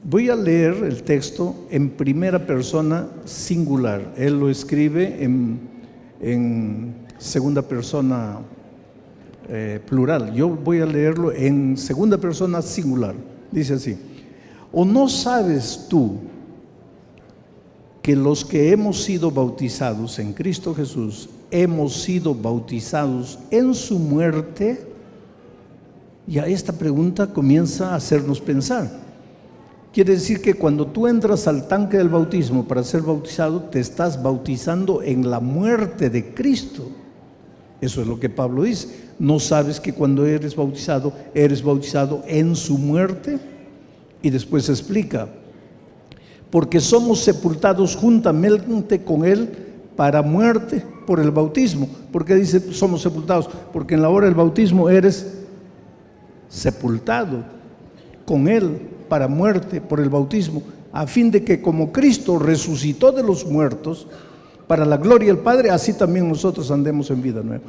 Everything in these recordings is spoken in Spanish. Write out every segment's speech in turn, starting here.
Voy a leer el texto en primera persona singular. Él lo escribe en segunda persona plural. Yo voy a leerlo en segunda persona singular. Dice así: ¿o no sabes tú que los que hemos sido bautizados en Cristo Jesús, hemos sido bautizados en su muerte? Ya esta pregunta comienza a hacernos pensar. Quiere decir que cuando tú entras al tanque del bautismo para ser bautizado, te estás bautizando en la muerte de Cristo. Eso es lo que Pablo dice. ¿No sabes que cuando eres bautizado en su muerte? Y después explica: porque somos sepultados juntamente con Él para muerte por el bautismo. ¿Por qué dice somos sepultados? Porque en la hora del bautismo eres sepultado con Él para muerte por el bautismo, a fin de que como Cristo resucitó de los muertos para la gloria del Padre, así también nosotros andemos en vida nueva.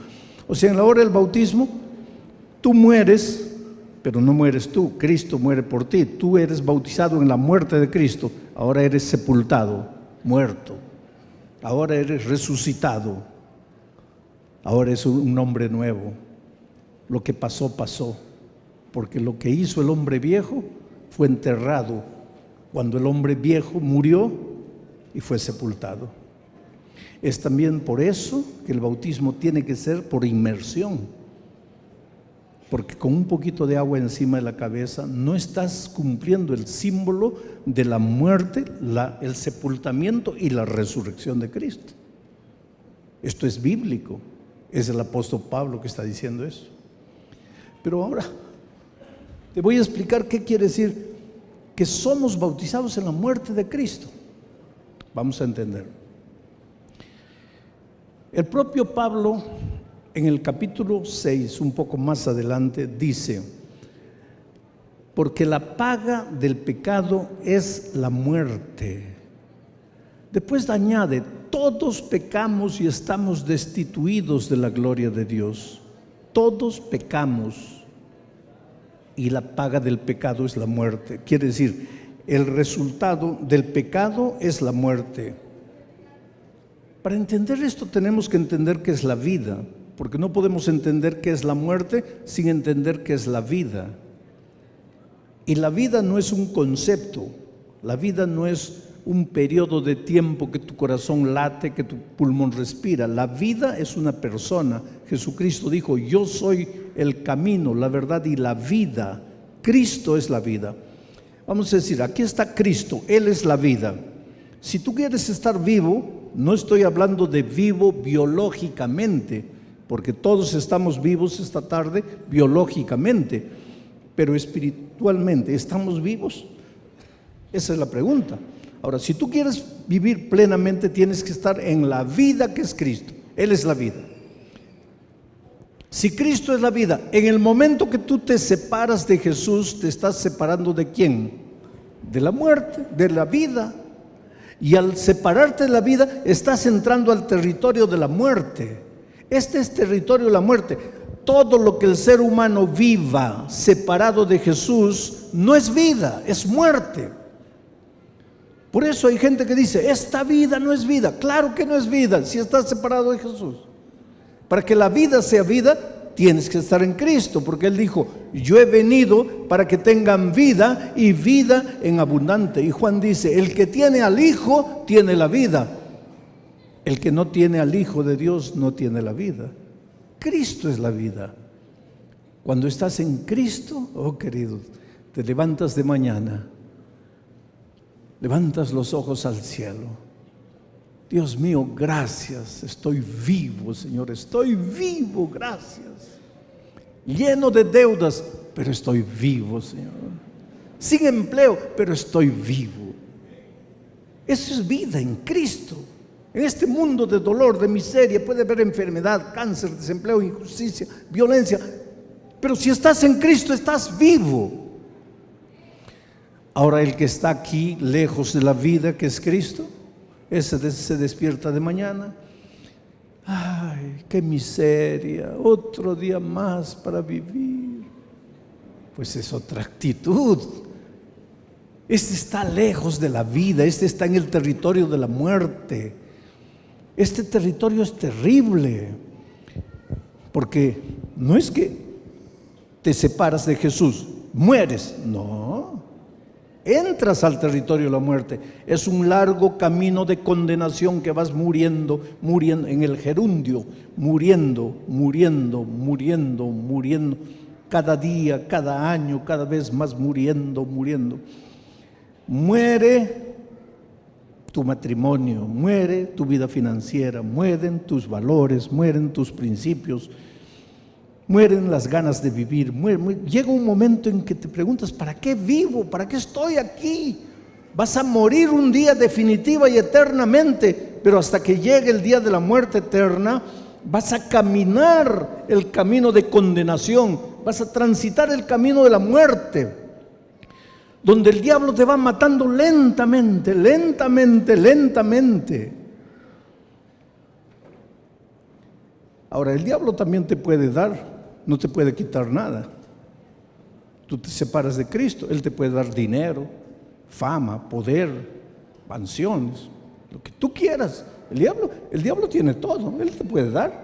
O sea, en la hora del bautismo, tú mueres, pero no mueres tú, Cristo muere por ti. Tú eres bautizado en la muerte de Cristo, ahora eres sepultado, muerto. Ahora eres resucitado, ahora es un hombre nuevo. Lo que pasó, pasó, porque lo que hizo el hombre viejo fue enterrado cuando el hombre viejo murió y fue sepultado. Es también por eso que el bautismo tiene que ser por inmersión, porque con un poquito de agua encima de la cabeza no estás cumpliendo el símbolo de la muerte, el sepultamiento y la resurrección de Cristo. Esto es bíblico, es el apóstol Pablo que está diciendo eso. Pero ahora te voy a explicar qué quiere decir que somos bautizados en la muerte de Cristo. Vamos a entender. El propio Pablo, en el capítulo 6, un poco más adelante, dice: porque la paga del pecado es la muerte. Después añade: todos pecamos y estamos destituidos de la gloria de Dios. Todos pecamos y la paga del pecado es la muerte. Quiere decir, el resultado del pecado es la muerte. Para entender esto tenemos que entender qué es la vida, porque no podemos entender qué es la muerte sin entender qué es la vida. Y la vida no es un concepto, la vida no es un periodo de tiempo que tu corazón late, que tu pulmón respira. La vida es una persona. Jesucristo dijo: yo soy el camino, la verdad y la vida. Cristo es la vida. Vamos a decir, aquí está Cristo, Él es la vida. Si tú quieres estar vivo, no estoy hablando de vivo biológicamente, porque todos estamos vivos esta tarde biológicamente, pero espiritualmente, ¿estamos vivos? Esa es la pregunta. Ahora, si tú quieres vivir plenamente, tienes que estar en la vida que es Cristo. Él es la vida. Si Cristo es la vida, en el momento que tú te separas de Jesús, te estás separando ¿de quién? De la muerte, de la vida. Y al separarte de la vida, estás entrando al territorio de la muerte. Este es territorio de la muerte. Todo lo que el ser humano viva separado de Jesús no es vida, es muerte. Por eso hay gente que dice: esta vida no es vida. Claro que no es vida si estás separado de Jesús. Para que la vida sea vida, tienes que estar en Cristo, porque Él dijo: yo he venido para que tengan vida y vida en abundante. Y Juan dice: el que tiene al Hijo tiene la vida. El que no tiene al Hijo de Dios no tiene la vida. Cristo es la vida. Cuando estás en Cristo, oh querido, te levantas de mañana, levantas los ojos al cielo. Dios mío, gracias, estoy vivo, Señor, estoy vivo, gracias. Lleno de deudas, pero estoy vivo, Señor. Sin empleo, pero estoy vivo. Eso es vida en Cristo. En este mundo de dolor, de miseria, puede haber enfermedad, cáncer, desempleo, injusticia, violencia, pero si estás en Cristo, estás vivo. Ahora, el que está aquí, lejos de la vida que es Cristo, ese se despierta de mañana: ay, qué miseria, otro día más para vivir. Pues es otra actitud. Este está lejos de la vida, este está en el territorio de la muerte. Este territorio es terrible, porque no es que te separas de Jesús, mueres, no. Entras al territorio de la muerte. Es un largo camino de condenación que vas muriendo, muriendo en el gerundio, muriendo, muriendo, muriendo, muriendo. Cada día, cada año, cada vez más muriendo, muriendo. Muere tu matrimonio, muere tu vida financiera, mueren tus valores, mueren tus principios, mueren las ganas de vivir. Llega un momento en que te preguntas, ¿para qué vivo? ¿Para qué estoy aquí? Vas a morir un día definitiva y eternamente, pero hasta que llegue el día de la muerte eterna, vas a caminar el camino de condenación, vas a transitar el camino de la muerte, donde el diablo te va matando lentamente, lentamente, lentamente. Ahora, el diablo también te puede dar, no te puede quitar nada. Tú te separas de Cristo, Él te puede dar dinero, fama, poder, mansiones, lo que tú quieras. El diablo tiene todo, Él te puede dar.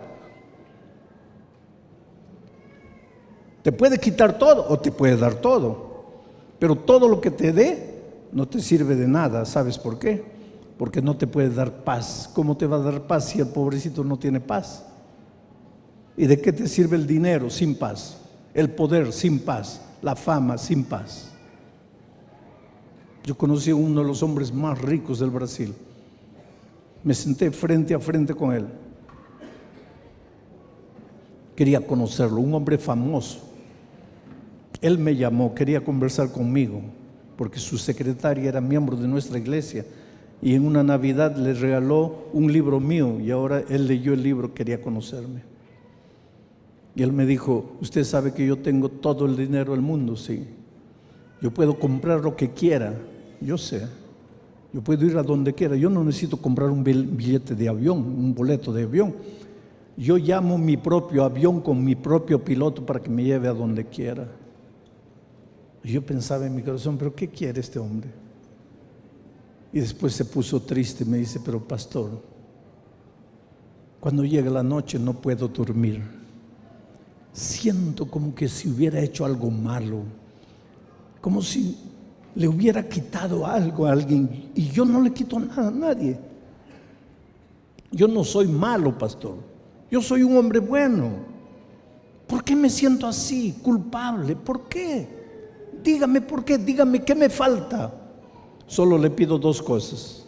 Te puede quitar todo o te puede dar todo. Pero todo lo que te dé no te sirve de nada. ¿Sabes por qué? Porque no te puede dar paz. ¿Cómo te va a dar paz si el pobrecito no tiene paz? ¿Y de qué te sirve el dinero sin paz? El poder sin paz, la fama sin paz. Yo conocí a uno de los hombres más ricos del Brasil. Me senté frente a frente con él. Quería conocerlo, un hombre famoso. Él me llamó, quería conversar conmigo, porque su secretaria era miembro de nuestra iglesia, y en una Navidad le regaló un libro mío, y ahora él leyó el libro, quería conocerme. Y él me dijo, usted sabe que yo tengo todo el dinero del mundo, sí. Yo puedo comprar lo que quiera, yo sé. Yo puedo ir a donde quiera, yo no necesito comprar un billete de avión, un boleto de avión. Yo llamo mi propio avión con mi propio piloto para que me lleve a donde quiera. Y yo pensaba en mi corazón, ¿pero qué quiere este hombre? Y después se puso triste, me dice, pero pastor, cuando llega la noche no puedo dormir. Siento como que si hubiera hecho algo malo, como si le hubiera quitado algo a alguien, y yo no le quito nada a nadie. Yo no soy malo, pastor, yo soy un hombre bueno. ¿Por qué me siento así, culpable? ¿Por qué? Dígame por qué, dígame qué me falta. Solo le pido dos cosas.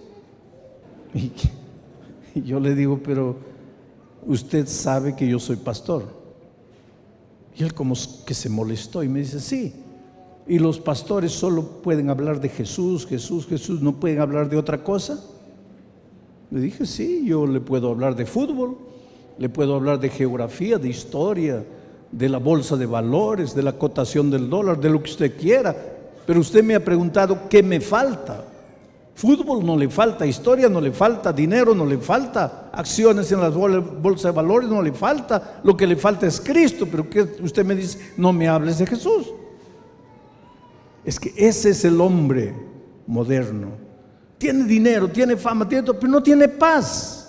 Y yo le digo, pero usted sabe que yo soy pastor. Y él como que se molestó y me dice, sí. Y los pastores solo pueden hablar de Jesús, Jesús, Jesús, ¿no pueden hablar de otra cosa? Le dije, sí, yo le puedo hablar de fútbol, le puedo hablar de geografía, de historia, de la bolsa de valores, de la cotación del dólar, de lo que usted quiera. Pero usted me ha preguntado qué me falta. Fútbol no le falta, historia no le falta, dinero no le falta, acciones en las bolsas de valores no le falta. Lo que le falta es Cristo. Pero ¿qué? Usted me dice, no me hables de Jesús. Es que ese es el hombre moderno. Tiene dinero, tiene fama, tiene todo, pero no tiene paz.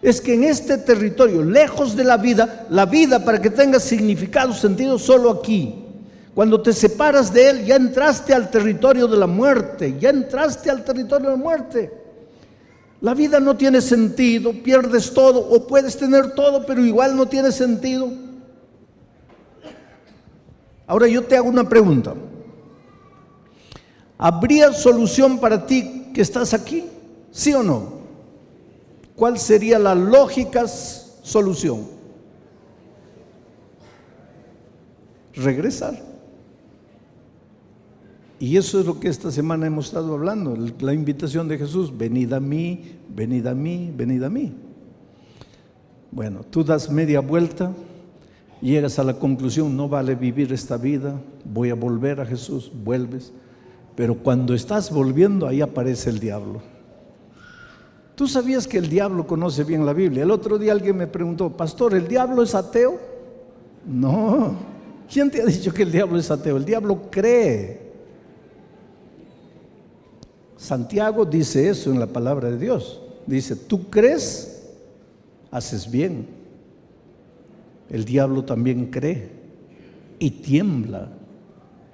Es que en este territorio, lejos de la vida para que tenga significado, sentido, solo aquí. Cuando te separas de Él, ya entraste al territorio de la muerte, ya entraste al territorio de la muerte. La vida no tiene sentido, pierdes todo, o puedes tener todo, pero igual no tiene sentido. Ahora yo te hago una pregunta. ¿Habría solución para ti que estás aquí? ¿Sí o no? ¿Cuál sería la lógica solución? Regresar. Y eso es lo que esta semana hemos estado hablando, la invitación de Jesús, venid a mí, venid a mí, venid a mí. Bueno, tú das media vuelta, llegas a la conclusión, no vale vivir esta vida, voy a volver a Jesús, vuelves. Pero cuando estás volviendo, ahí aparece el diablo. ¿Tú sabías que el diablo conoce bien la Biblia? El otro día alguien me preguntó, pastor, ¿el diablo es ateo? No. ¿Quién te ha dicho que el diablo es ateo? El diablo cree. Santiago dice eso en la palabra de Dios. Dice, tú crees, haces bien. El diablo también cree y tiembla.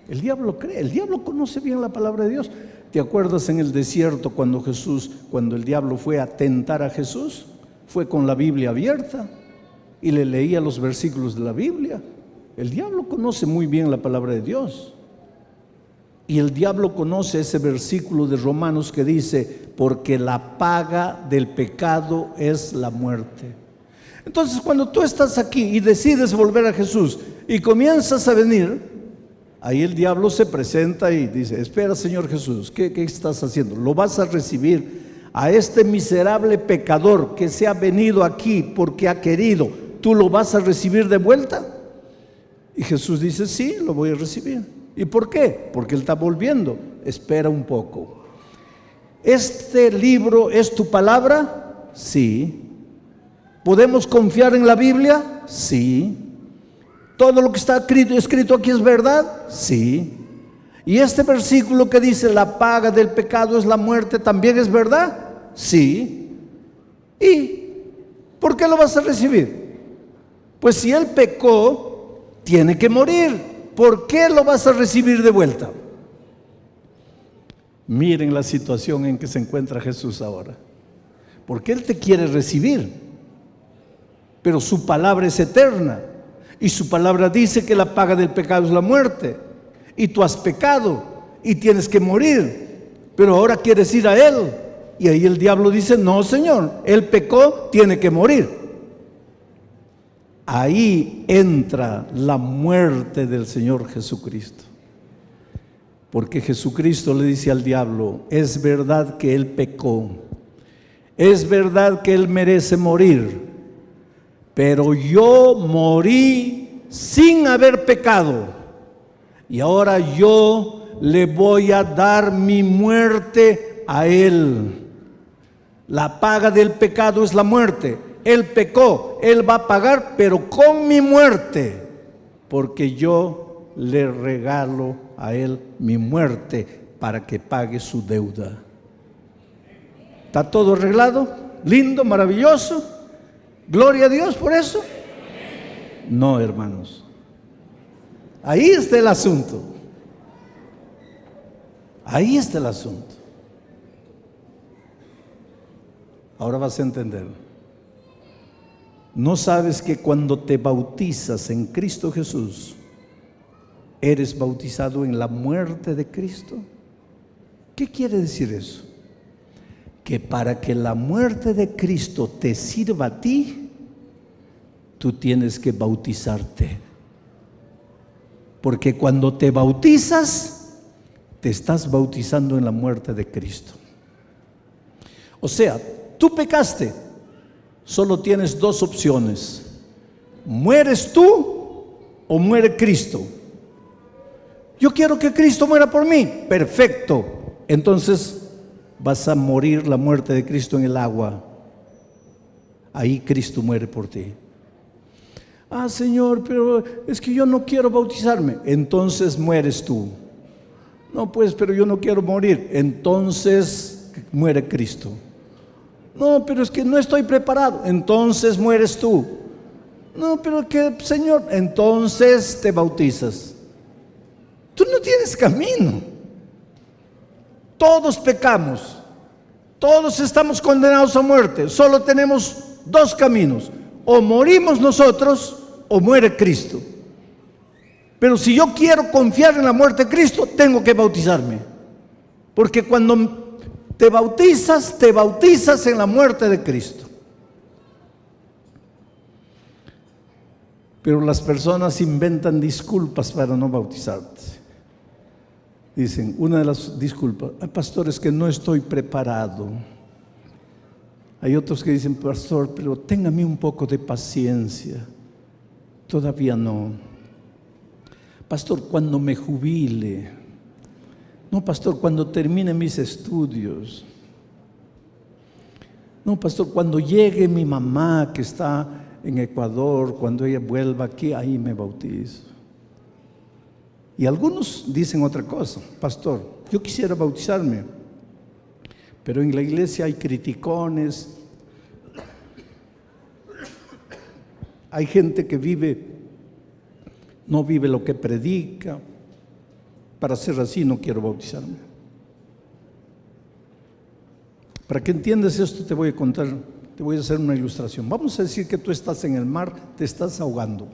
El diablo cree, el diablo conoce bien la palabra de Dios. ¿Te acuerdas en el desierto cuando el diablo fue a tentar a Jesús? Fue con la Biblia abierta y le leía los versículos de la Biblia. El diablo conoce muy bien la palabra de Dios. Y el diablo conoce ese versículo de Romanos que dice, porque la paga del pecado es la muerte. Entonces, cuando tú estás aquí y decides volver a Jesús y comienzas a venir, ahí el diablo se presenta y dice, espera, Señor Jesús, ¿qué estás haciendo? ¿Lo vas a recibir a este miserable pecador que se ha venido aquí porque ha querido? ¿Tú lo vas a recibir de vuelta? Y Jesús dice, sí, lo voy a recibir. ¿Y por qué? Porque Él está volviendo. Espera un poco. ¿Este libro es tu palabra? Sí. ¿Podemos confiar en la Biblia? Sí. ¿Todo lo que está escrito aquí es verdad? Sí. ¿Y este versículo que dice la paga del pecado es la muerte también es verdad? Sí. ¿Y por qué lo vas a recibir? Pues si él pecó, tiene que morir. ¿Por qué lo vas a recibir de vuelta? Miren la situación en que se encuentra Jesús ahora. Porque Él te quiere recibir, pero su palabra es eterna. Y su palabra dice que la paga del pecado es la muerte. Y tú has pecado y tienes que morir. Pero ahora quieres ir a Él. Y ahí el diablo dice, no, Señor, Él pecó, tiene que morir. Ahí entra la muerte del Señor Jesucristo. Porque Jesucristo le dice al diablo, es verdad que Él pecó, es verdad que Él merece morir, pero yo morí sin haber pecado y ahora yo le voy a dar mi muerte a Él. La paga del pecado es la muerte. Él pecó, Él va a pagar, pero con mi muerte, porque yo le regalo a Él mi muerte para que pague su deuda. ¿Está todo arreglado? ¿Lindo? ¿Maravilloso? ¿Gloria a Dios por eso? No, hermanos. Ahí está el asunto. Ahí está el asunto. Ahora vas a entender. ¿No sabes que cuando te bautizas en Cristo Jesús, eres bautizado en la muerte de Cristo? ¿Qué quiere decir eso? Que para que la muerte de Cristo te sirva a ti, tú tienes que bautizarte. Porque cuando te bautizas, te estás bautizando en la muerte de Cristo. O sea, tú pecaste. Solo tienes dos opciones: ¿mueres tú o muere Cristo? Yo quiero que Cristo muera por mí. Perfecto. Entonces vas a morir la muerte de Cristo en el agua. Ahí Cristo muere por ti. Ah, Señor, pero es que yo no quiero bautizarme. Entonces mueres tú. No, pues, pero yo no quiero morir. Entonces muere Cristo. No, pero es que no estoy preparado. Entonces mueres tú. No, pero que, Señor, entonces te bautizas. Tú no tienes camino. Todos pecamos. Todos estamos condenados a muerte. Solo tenemos dos caminos: o morimos nosotros o muere Cristo. Pero si yo quiero confiar en la muerte de Cristo, tengo que bautizarme. Porque cuando te bautizas en la muerte de Cristo. Pero las personas inventan disculpas para no bautizarse. Dicen, una de las disculpas: pastor, es que no estoy preparado. Hay otros que dicen, pastor, pero téngame un poco de paciencia. Todavía no. Pastor, cuando me jubile. No, pastor, cuando termine mis estudios. No, pastor, cuando llegue mi mamá que está en Ecuador, cuando ella vuelva aquí, ahí me bautizo. Y algunos dicen otra cosa: pastor, yo quisiera bautizarme, Pero en la iglesia hay criticones, hay gente que no vive lo que predica. Para ser así no quiero bautizarme. Para que entiendas esto te voy a contar, te voy a hacer una ilustración. Vamos a decir que tú estás en el mar, te estás ahogando.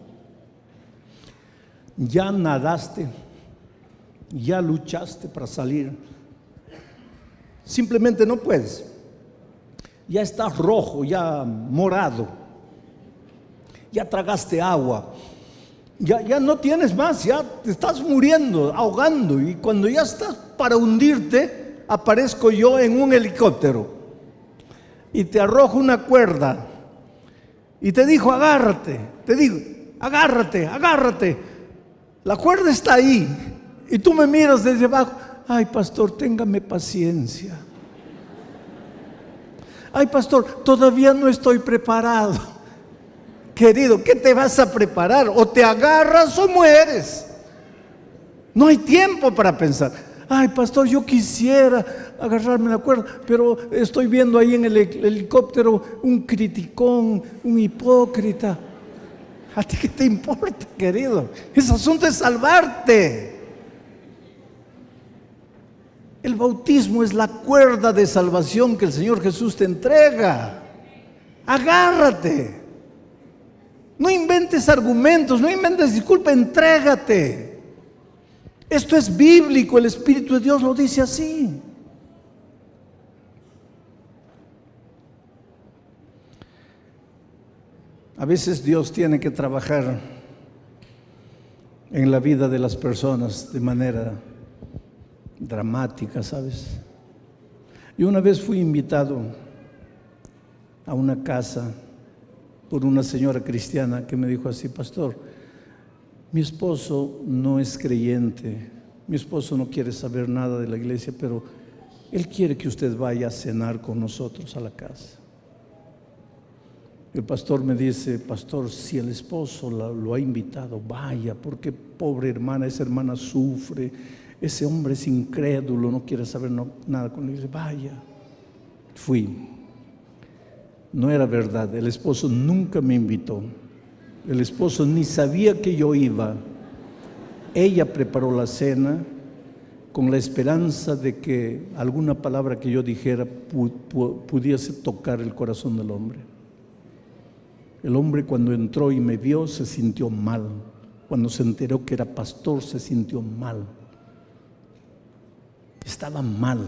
Ya nadaste, ya luchaste para salir. Simplemente no puedes. Ya estás rojo, ya morado. Ya tragaste agua. Ya no tienes más, ya te estás muriendo, ahogando. Y cuando ya estás para hundirte, aparezco yo en un helicóptero y te arrojo una cuerda y te digo, agárrate. Te digo, agárrate, agárrate. La cuerda está ahí y tú me miras desde abajo. Ay, pastor, téngame paciencia. Ay, pastor, todavía no estoy preparado. Querido, ¿qué te vas a preparar? O te agarras o mueres. No hay tiempo para pensar. Ay, pastor, yo quisiera agarrarme la cuerda, pero estoy viendo ahí en el helicóptero un criticón, un hipócrita. ¿A ti qué te importa, querido? Ese asunto es salvarte. El bautismo es la cuerda de salvación que el Señor Jesús te entrega. Agárrate. No inventes argumentos, no inventes disculpas, entrégate. Esto es bíblico, el Espíritu de Dios lo dice así. A veces Dios tiene que trabajar en la vida de las personas de manera dramática, ¿sabes? Yo una vez fui invitado a una casa por una señora cristiana que me dijo así: pastor, mi esposo no es creyente, mi esposo no quiere saber nada de la iglesia, pero él quiere que usted vaya a cenar con nosotros a la casa. El pastor me dice: pastor, si el esposo lo ha invitado, vaya, porque pobre hermana, esa hermana sufre, ese hombre es incrédulo, no quiere saber nada con él. Vaya. Fui. No era verdad, el esposo nunca me invitó. El esposo ni sabía que yo iba. Ella preparó la cena con la esperanza de que alguna palabra que yo dijera pudiese tocar el corazón del hombre. El hombre, cuando entró y me vio, se sintió mal. Cuando se enteró que era pastor, se sintió mal. Estaba mal.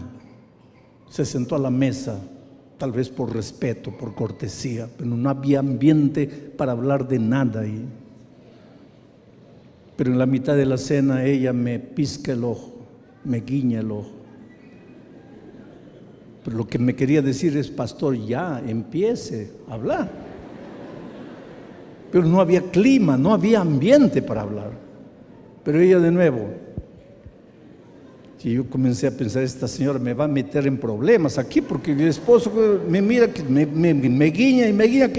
Se sentó a la mesa, tal vez por respeto, por cortesía, pero no había ambiente para hablar de nada ahí. Pero en la mitad de la cena ella me pisca el ojo, me guiña el ojo. Pero lo que me quería decir es: pastor, ya empiece a hablar. Pero no había clima, no había ambiente para hablar. Pero ella de nuevo, y yo comencé a pensar: esta señora me va a meter en problemas aquí, porque mi esposo me mira, me guiña y me guiña.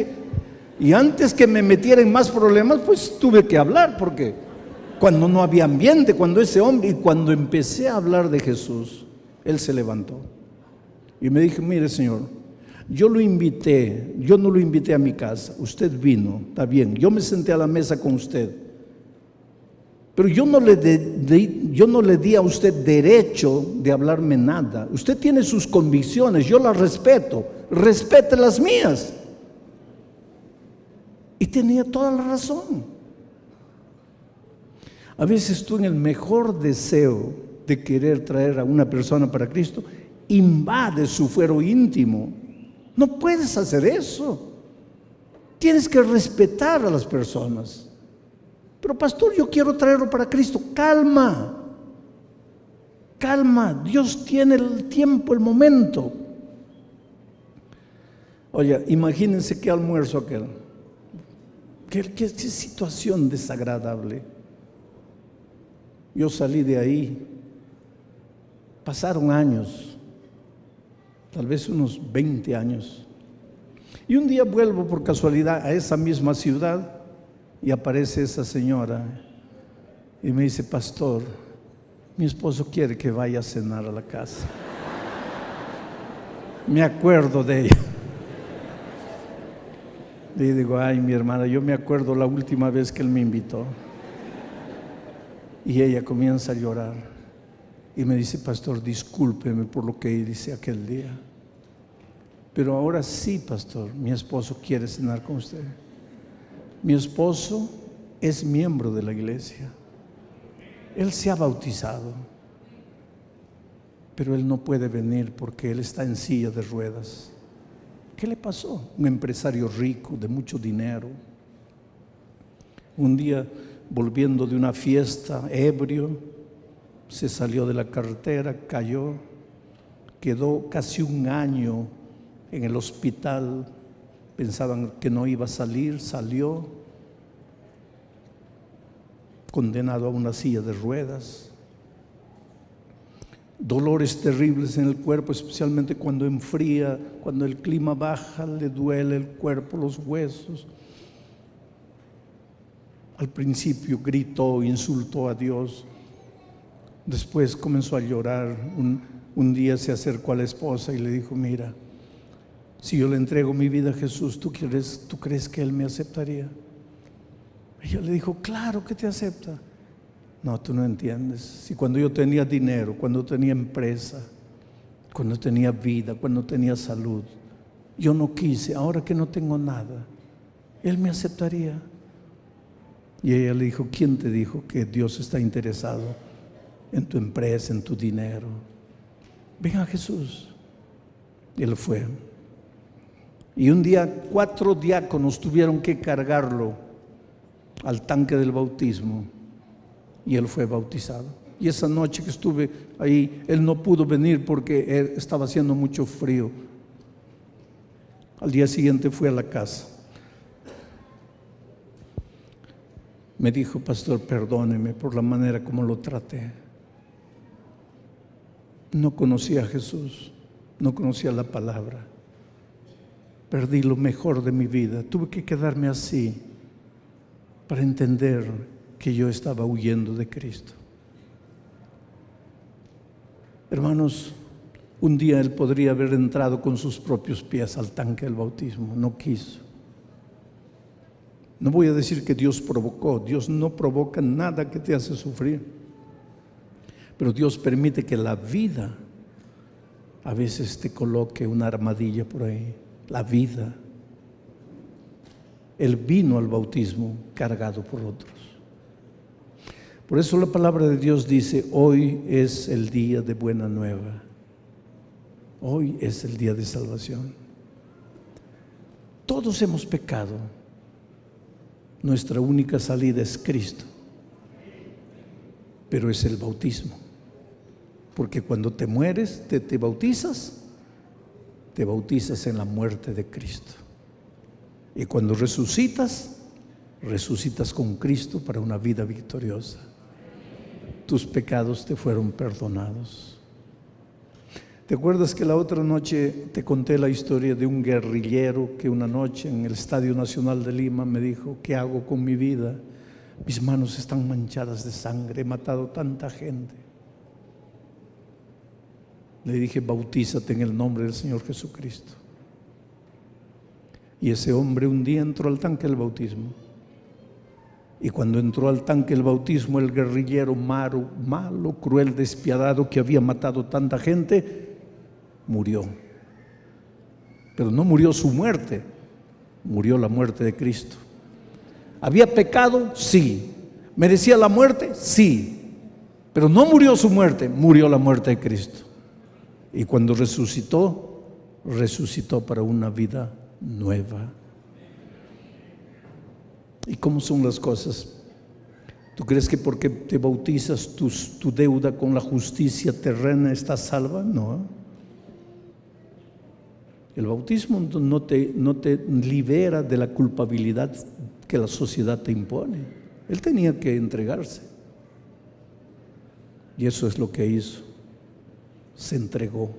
Y antes que me metiera en más problemas, pues tuve que hablar, porque cuando no había ambiente, cuando ese hombre, y cuando empecé a hablar de Jesús, él se levantó y me dijo: mire, señor, yo lo invité, yo no lo invité a mi casa, usted vino, está bien, yo me senté a la mesa con usted, pero yo no le di a usted derecho de hablarme nada. Usted tiene sus convicciones, yo las respeto, respete las mías. Y tenía toda la razón. A veces tú, en el mejor deseo de querer traer a una persona para Cristo, invades su fuero íntimo. No puedes hacer eso. Tienes que respetar a las personas. Pero pastor, yo quiero traerlo para Cristo. Calma, calma. Dios tiene el tiempo, el momento. Oye, imagínense qué almuerzo aquel. Qué situación desagradable. Yo salí de ahí. Pasaron años, tal vez unos 20 años. Y un día vuelvo por casualidad a esa misma ciudad y aparece esa señora y me dice: pastor, mi esposo quiere que vaya a cenar a la casa. Me acuerdo de ella. Le digo, ay, mi hermana, yo me acuerdo la última vez que él me invitó. Y ella comienza a llorar. Y me dice, pastor, discúlpeme por lo que hice aquel día. Pero ahora sí, pastor, mi esposo quiere cenar con usted. Mi esposo es miembro de la iglesia. Él se ha bautizado. Pero él no puede venir porque él está en silla de ruedas. ¿Qué le pasó? Un empresario rico, de mucho dinero. Un día, volviendo de una fiesta, ebrio, se salió de la carretera, cayó, quedó casi un año en el hospital. Pensaban que no iba a salir, salió, condenado a una silla de ruedas. Dolores terribles en el cuerpo, especialmente cuando enfría, cuando el clima baja, le duele el cuerpo, los huesos. Al principio gritó, insultó a Dios. Después comenzó a llorar. Un día se acercó a la esposa y le dijo, mira, si yo le entrego mi vida a Jesús, ¿tú crees que Él me aceptaría? Ella le dijo, claro que te acepta. No, tú no entiendes. Si cuando yo tenía dinero, cuando tenía empresa, cuando tenía vida, cuando tenía salud, yo no quise, ahora que no tengo nada, Él me aceptaría. Y ella le dijo, ¿quién te dijo que Dios está interesado en tu empresa, en tu dinero? Ven a Jesús. Y él fue. Y un día 4 diáconos tuvieron que cargarlo al tanque del bautismo. Y él fue bautizado. Y esa noche que estuve ahí, él no pudo venir porque estaba haciendo mucho frío. Al día siguiente fui a la casa. Me dijo, pastor, perdóneme por la manera como lo traté. No conocía a Jesús, no conocía la palabra. Perdí lo mejor de mi vida. Tuve que quedarme así para entender que yo estaba huyendo de Cristo. Hermanos, un día él podría haber entrado con sus propios pies al tanque del bautismo, no quiso. No voy a decir que Dios provocó, Dios no provoca nada que te hace sufrir, pero Dios permite que la vida a veces te coloque una armadilla por ahí, la vida. Él vino al bautismo cargado por otros. Por eso la palabra de Dios dice, hoy es el día de buena nueva. Hoy es el día de salvación. Todos hemos pecado. Nuestra única salida es Cristo. Pero es el bautismo. Porque cuando te mueres, te bautizas en la muerte de Cristo. Y cuando resucitas, resucitas con Cristo para una vida victoriosa. Tus pecados te fueron perdonados. ¿Te acuerdas que la otra noche te conté la historia de un guerrillero que una noche en el Estadio Nacional de Lima me dijo, ¿qué hago con mi vida? Mis manos están manchadas de sangre, he matado tanta gente. Le dije, bautízate en el nombre del Señor Jesucristo. Y ese hombre un día entró al tanque del bautismo. Y cuando entró al tanque del bautismo, el guerrillero malo, cruel, despiadado, que había matado tanta gente, murió. Pero no murió su muerte, murió la muerte de Cristo. ¿Había pecado? Sí. ¿Merecía la muerte? Sí. Pero no murió su muerte, murió la muerte de Cristo. Y cuando resucitó, resucitó para una vida nueva. ¿Y cómo son las cosas? ¿Tú crees que porque te bautizas tu deuda con la justicia terrena está salva? No. El bautismo no te libera de la culpabilidad que la sociedad te impone. Él tenía que entregarse. Y eso es lo que hizo. Se entregó.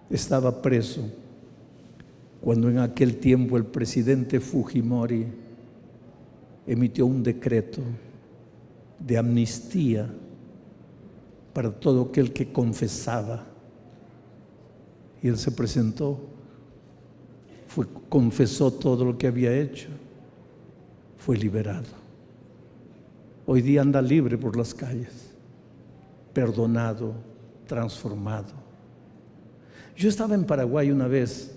Estaba preso cuando en aquel tiempo el presidente Fujimori emitió un decreto de amnistía para todo aquel que confesaba Y él se presentó, confesó todo lo que había hecho, fue liberado. Hoy día anda libre por las calles, perdonado, transformado. Yo estaba en Paraguay una vez,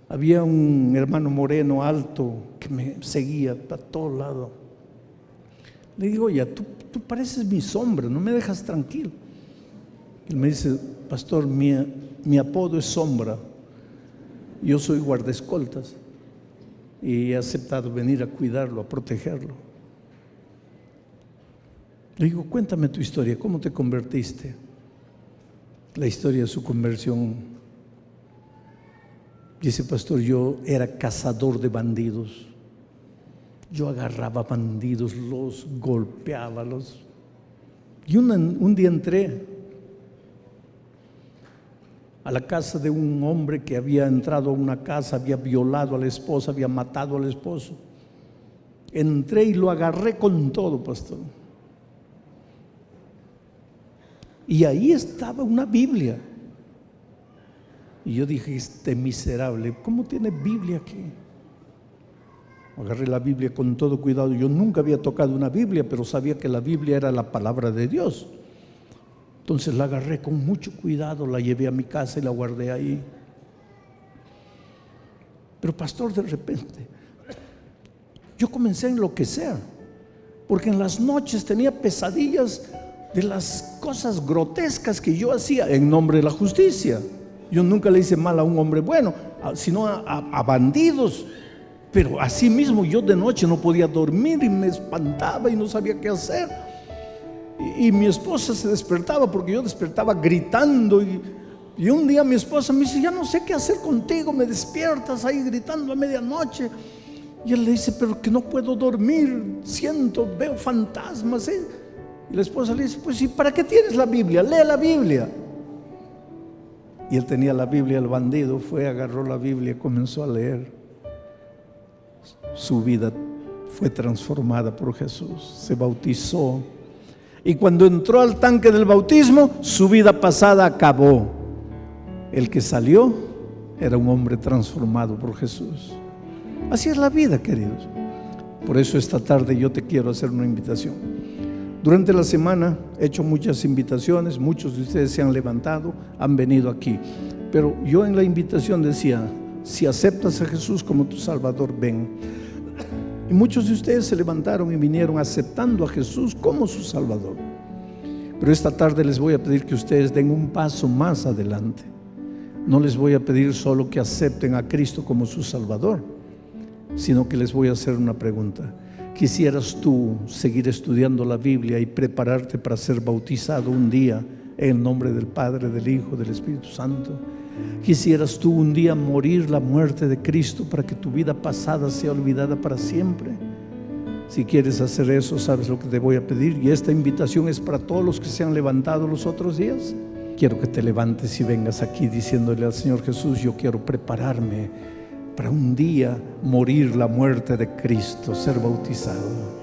había un hermano moreno alto que me seguía para todos lados. Le digo, oye, tú pareces mi sombra, no me dejas tranquilo. Él me dice, pastor, mi apodo es Sombra, yo soy guardaescoltas y he aceptado venir a cuidarlo, a protegerlo. Le digo, cuéntame tu historia, ¿cómo te convertiste? La historia de su conversión. Dice, pastor, yo era cazador de bandidos. Yo agarraba bandidos, los golpeaba, y un día entré a la casa de un hombre que había entrado a una casa, había violado a la esposa, había matado al esposo. Entré y lo agarré con todo, pastor. Y ahí estaba una Biblia. Y yo dije, este miserable, ¿cómo tiene Biblia aquí? Agarré la Biblia con todo cuidado. Yo nunca había tocado una Biblia, pero sabía que la Biblia era la palabra de Dios. Entonces la agarré con mucho cuidado, la llevé a mi casa y la guardé ahí. Pero pastor, de repente yo comencé a enloquecer, porque en las noches tenía pesadillas de las cosas grotescas que yo hacía en nombre de la justicia. Yo nunca le hice mal a un hombre bueno, sino a bandidos. Pero así mismo yo de noche no podía dormir y me espantaba y no sabía qué hacer. Y mi esposa se despertaba porque yo despertaba gritando. Y un día mi esposa me dice, ya no sé qué hacer contigo, me despiertas ahí gritando a medianoche. Y él le dice, pero que no puedo dormir, veo fantasmas. Y la esposa le dice, pues ¿y para qué tienes la Biblia? Lee la Biblia. Y él tenía la Biblia, el bandido fue, agarró la Biblia y comenzó a leer. Su vida fue transformada por Jesús, se bautizó. Y cuando entró al tanque del bautismo, su vida pasada acabó. El que salió era un hombre transformado por Jesús. Así es la vida, queridos. Por eso esta tarde yo te quiero hacer una invitación. Durante la semana he hecho muchas invitaciones, muchos de ustedes se han levantado, han venido aquí. Pero yo en la invitación decía, si aceptas a Jesús como tu Salvador, ven. Y muchos de ustedes se levantaron y vinieron aceptando a Jesús como su Salvador. Pero esta tarde les voy a pedir que ustedes den un paso más adelante. No les voy a pedir solo que acepten a Cristo como su Salvador, sino que les voy a hacer una pregunta. ¿Quisieras tú seguir estudiando la Biblia y prepararte para ser bautizado un día en el nombre del Padre, del Hijo, del Espíritu Santo? ¿Quisieras tú un día morir la muerte de Cristo para que tu vida pasada sea olvidada para siempre? Si quieres hacer eso, ¿sabes lo que te voy a pedir? Y esta invitación es para todos los que se han levantado los otros días. Quiero que te levantes y vengas aquí diciéndole al Señor Jesús, yo quiero prepararme para un día morir la muerte de Cristo, ser bautizado.